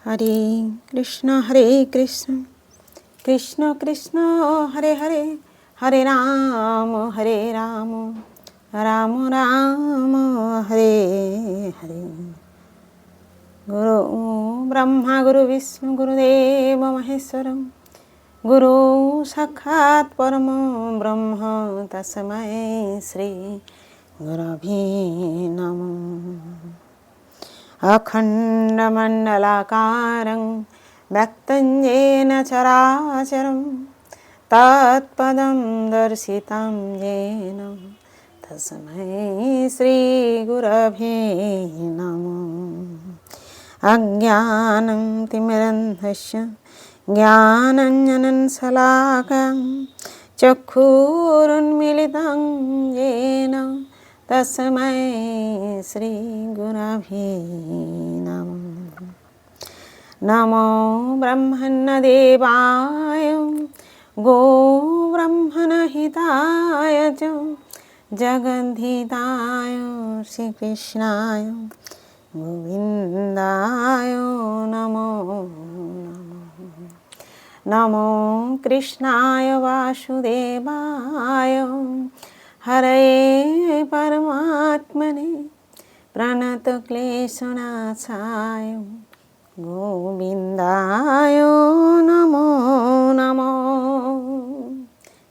হরে কৃষ্ণ কৃষ্ণ কৃষ্ণ হরে হরে, হরে রাম রাম রাম হরে হরে। গুরু ব্রহ্মা গুরু বিষ্ণু গুরুদেব মহেশ্বরম, গুরু সাক্ষাৎ পরম ব্রহ্ম তস্मै শ্রী গুরবে নমঃ। अखण्डमण्डलाकारं व्यक्तं येन चराचरं तत्पदं दर्शितं येन तस्मै श्रीगुरवे नमः। अज्ञानं तिमिरन्धस्य ज्ञानाञ्जनशलाकं चक्षुरुन्मीलितं येन तस्मै श्रीगुरवे नमः। नमो ब्रह्मण्यदेवाय गोब्रह्मणहिताय च जगद्धिताय श्रीकृष्णाय गोविन्दाय नमो नमः। नमो कृष्णाय वासुदेवाय हरे परमात्मने प्रणतक्लेशनाशाय गोविन्दाय नमो नमो।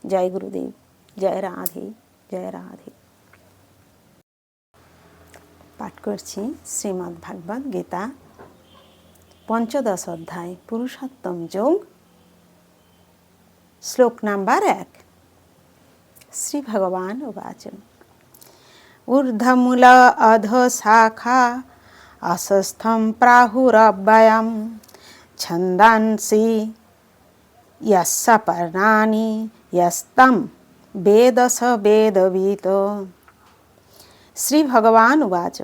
जय गुरुदेव, जय राधे, जय राधे। पाठ करছি শ্রীমদ্ ভাগবত গীতা পঞ্চদশ অধ্যায় পুরুষোত্তম যোগ, শ্লোক নাম্বার 1। श्री भगवान उवाच ऊर्ध्वमूल अधोशाखा अशस्थं प्राहुरव्ययं छन्दांसि यस्य पर्णानि यस्तं वेद स वेदवित्। শ্রী ভগবান উবাচ,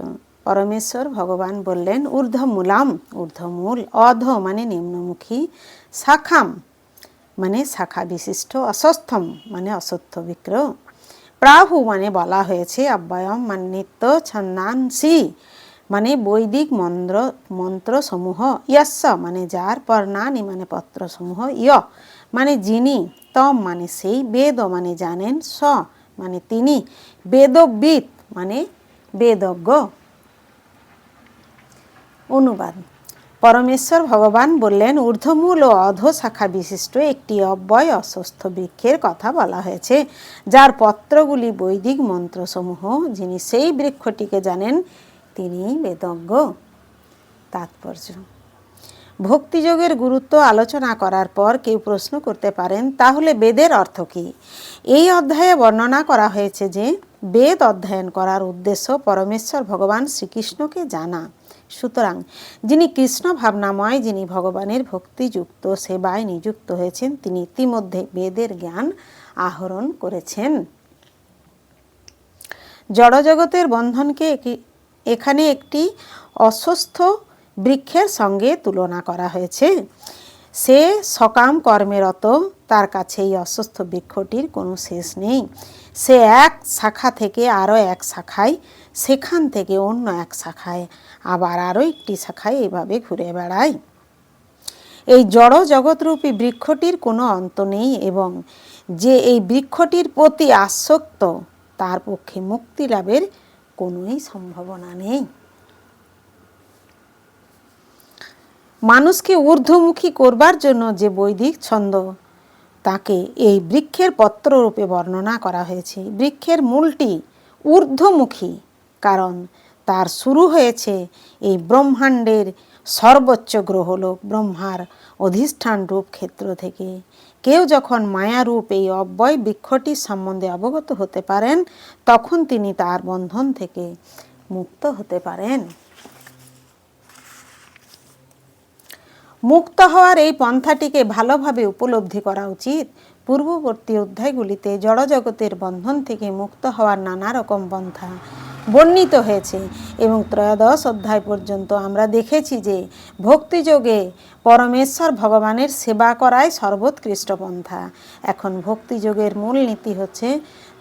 পরমেশ্বর ভগবান বললেন, ঊর্ধ্বমূলম ঊর্ধ্বমূল, অধ মানে নিম্নমুখী, শাখাম মানে শাখা বিশিষ্ট, অশ্বস্থম মানে অশ্বত্থ বৃক্ষ, প্রাহু মানে বলা হয়েছে, অব্যয়ম মানে নিত্য, ছন্দাংসি মানে বৈদিক মন্ত্রসমূহ, ইয়স্য মানে যার, পর্ণানি মানে পত্রসমূহ, ইয় মানে যিনি, তম মানে সেই, বেদ মানে জানেন, স মানে তিনি, বেদবিদ মানে বেদজ্ঞ। অনুবাদ। পরমেশ্বর ভগবান বললেন, ঊর্ধ্বমূল ও অধোশাখা বিশিষ্ট একটি অব্যয় অশ্বস্থ বৃক্ষের কথা বলা হয়েছে, যার পত্রগুলি বৈদিক মন্ত্রসমূহ, যিনি সেই বৃক্ষটিকে জানেন তিনি বেদজ্ঞ। তাৎপর্য। ভক্তিযোগের গুরুত্ব আলোচনা করার পর কেউ প্রশ্ন করতে পারেন, তাহলে বেদের অর্থ কী? এই অধ্যায়ে বর্ণনা করা হয়েছে যে বেদ অধ্যয়ন করার উদ্দেশ্য পরমেশ্বর ভগবান শ্রীকৃষ্ণকে জানা। সুতরাং যিনি কৃষ্ণ ভাবনাময়, যিনি ভগবানের ভক্তিযুক্ত সেবায় নিযুক্ত হয়েছেন, তিনি ইতিমধ্যে বেদের জ্ঞান আহরণ করেছেন। জড়জগতের বন্ধনকে এখানে একটি অশ্বস্থ বৃক্ষের সঙ্গে তুলনা করা হয়েছে। সে সকাম কর্মেরত, তার কাছে এই অশ্বস্থ বৃক্ষটির কোনো শেষ নেই। সে এক শাখা থেকে আরও এক শাখায়, সেখান থেকে অন্য এক শাখায়, আবার আরও একটি শাখায় এভাবে ঘুরে বেড়ায়। এই জড় জগৎরূপী বৃক্ষটির কোনো অন্ত নেই এবং যে এই বৃক্ষটির প্রতি আসক্ত তার পক্ষে মুক্তি লাভের কোনোই সম্ভাবনা নেই। মানুষকে ঊর্ধ্বমুখী করবার জন্য যে বৈদিক ছন্দ, তাকে এই বৃক্ষের পত্ররূপে বর্ণনা করা হয়েছে। বৃক্ষের মূলটি ঊর্ধ্বমুখী, কারণ তার শুরু হয়েছে এই ব্রহ্মাণ্ডের সর্বোচ্চ গ্রহলোক ব্রহ্মার অধিষ্ঠান রূপ ক্ষেত্র থেকে। কেউ যখন মায়ারূপ এই অব্যয় বৃক্ষটির সম্বন্ধে অবগত হতে পারেন, তখন তিনি তার বন্ধন থেকে মুক্ত হতে পারেন। মুক্ত হওয়ার এই পন্থাটিকে ভালোভাবে উপলব্ধি করা উচিত। পূর্ববর্তী অধ্যায়গুলিতে জড়জগতের বন্ধন থেকে মুক্ত হওয়ার নানা রকম পন্থা বর্ণিত হয়েছে এবং ত্রয়োদশ অধ্যায় পর্যন্ত আমরা দেখেছি যে ভক্তিযোগে পরমেশ্বর ভগবানের সেবা করাই সর্বোৎকৃষ্ট পন্থা। এখন ভক্তিযোগের মূল নীতি হচ্ছে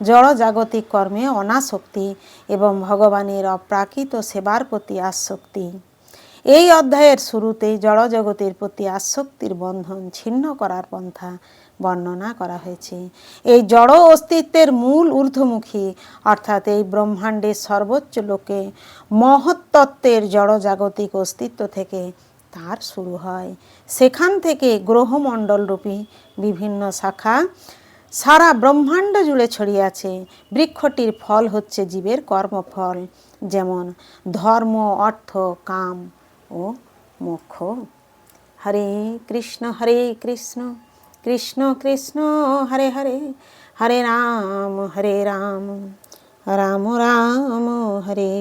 জড়জাগতিক কর্মে অনাসক্তি এবং ভগবানের অপ্রাকৃত সেবার প্রতি আসক্তি। এই অধ্যায়ের শুরুতেই জড়জগতের প্রতি আসক্তির বন্ধন ছিন্ন করার পন্থা বর্ণনা করা হয়েছে। এই জড় অস্তিত্বের মূল ঊর্ধ্বমুখী অর্থাৎ এই ব্রহ্মাণ্ডের সর্বোচ্চ লোকে মহত্তত্ত্বের জড়জাগতিক অস্তিত্ব থেকে তার শুরু হয়। সেখান থেকে গ্রহমণ্ডলরূপী বিভিন্ন শাখা সারা ব্রহ্মাণ্ড জুড়ে ছড়িয়ে আছে। বৃক্ষটির ফল হচ্ছে জীবের কর্মফল, যেমন ধর্ম, অর্থ, কাম ও মোক্ষ। হরে কৃষ্ণ কৃষ্ণ কৃষ্ণ হরে হরে, হরে রাম রাম রাম হরে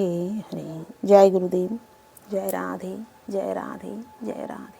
হরে। জয় গুরুদেব, জয় রাধে, জয় রাধে, জয় রাধে।